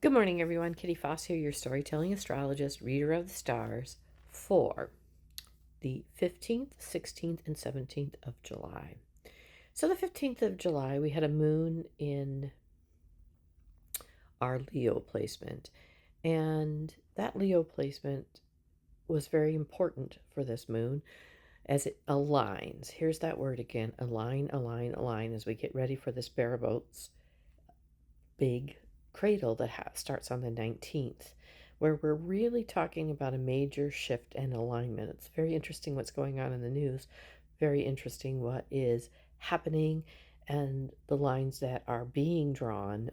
Good morning, everyone. Kitty Foss here, your storytelling astrologist, reader of the stars for the 15th, 16th, and 17th of July. So, the 15th of July, we had a moon in our Leo placement, and that Leo placement was very important for this moon as it aligns. Here's that word again: align, align, align, as we get ready for this Bareboats big cradle that starts on the 19th, where we're really talking about a major shift and alignment. It's very interesting what's going on in the news, very interesting what is happening, and the lines that are being drawn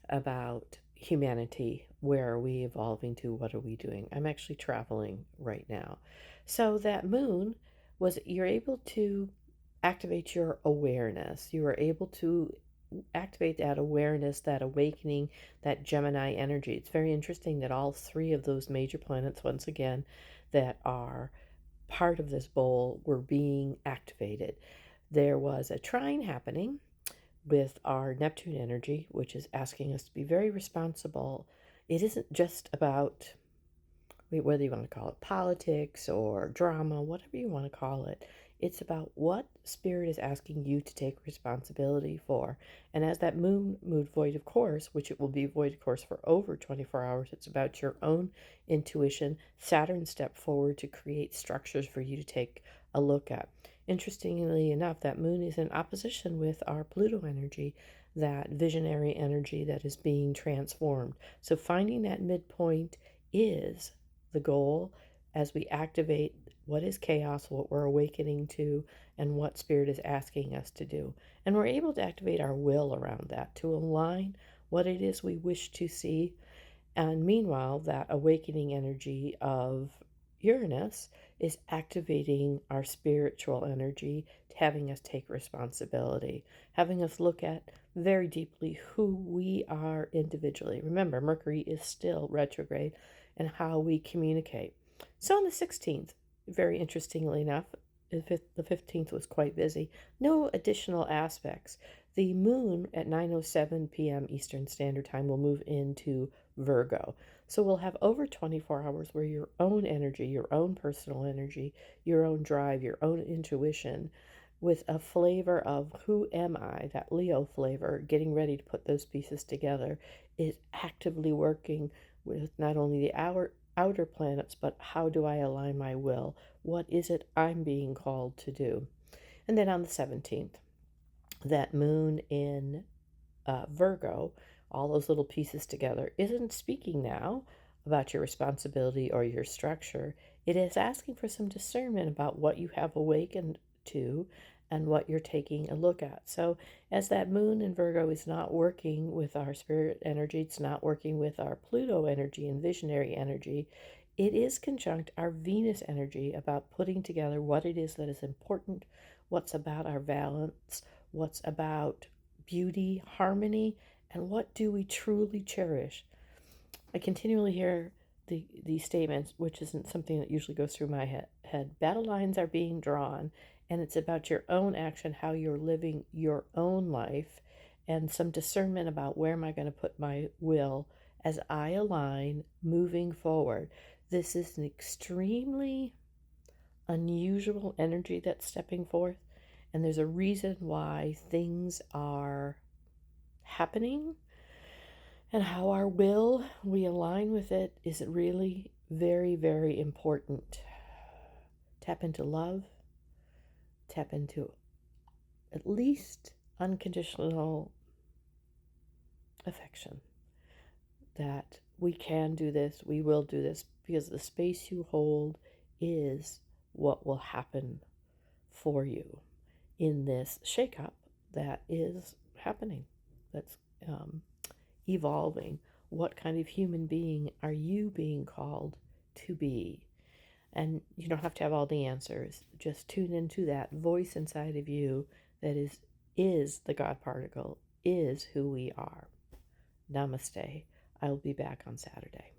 about humanity. Where are we evolving to? What are we doing? I'm actually traveling right now. So that moon was, you're able to activate your awareness. You are able to activate that awareness, that awakening, that Gemini energy. It's very interesting that all three of those major planets, once again, that are part of this bowl were being activated. There was a trine happening with our Neptune energy, which is asking us to be very responsible. It isn't just about whether you want to call it politics or drama, whatever you want to call it. It's about what Spirit is asking you to take responsibility for. And as that moon moved void of course, which it will be void of course for over 24 hours, it's about your own intuition. Saturn stepped forward to create structures for you to take a look at. Interestingly enough, that moon is in opposition with our Pluto energy, that visionary energy that is being transformed. So finding that midpoint is the goal as we activate what is chaos, what we're awakening to, and what Spirit is asking us to do. And we're able to activate our will around that to align what it is we wish to see. And meanwhile, that awakening energy of Uranus is activating our spiritual energy, having us take responsibility, having us look at very deeply who we are individually. Remember, Mercury is still retrograde, and how we communicate. So on the 16th, very interestingly enough, the 15th was quite busy. No additional aspects. The moon at 9:07 p.m. Eastern Standard Time will move into Virgo. So we'll have over 24 hours where your own energy, your own personal energy, your own drive, your own intuition, with a flavor of who am I, that Leo flavor, getting ready to put those pieces together, is actively working with not only the outer planets, but how do I align my will? What is it I'm being called to do? And then on the 17th, that moon in Virgo, all those little pieces together, isn't speaking now about your responsibility or your structure. It is asking for some discernment about what you have awakened to and what you're taking a look at. So, as that moon in Virgo is not working with our spirit energy, it's not working with our Pluto energy and visionary energy, it is conjunct our Venus energy about putting together what it is that is important, what's about our balance, what's about beauty, harmony, and what do we truly cherish. I continually hear these statements, which isn't something that usually goes through my head. Battle lines are being drawn, and it's about your own action, how you're living your own life, and some discernment about where am I going to put my will as I align moving forward. This is an extremely unusual energy that's stepping forth, and there's a reason why things are happening, and how our will, we align with it, is really very, very important. Tap into love, tap into at least unconditional affection, that we can do this, we will do this, because the space you hold is what will happen for you in this shakeup that is happening, that's evolving. What kind of human being are you being called to be? And you don't have to have all the answers. Just tune into that voice inside of you that is the God particle, is who we are. Namaste. I will be back on Saturday.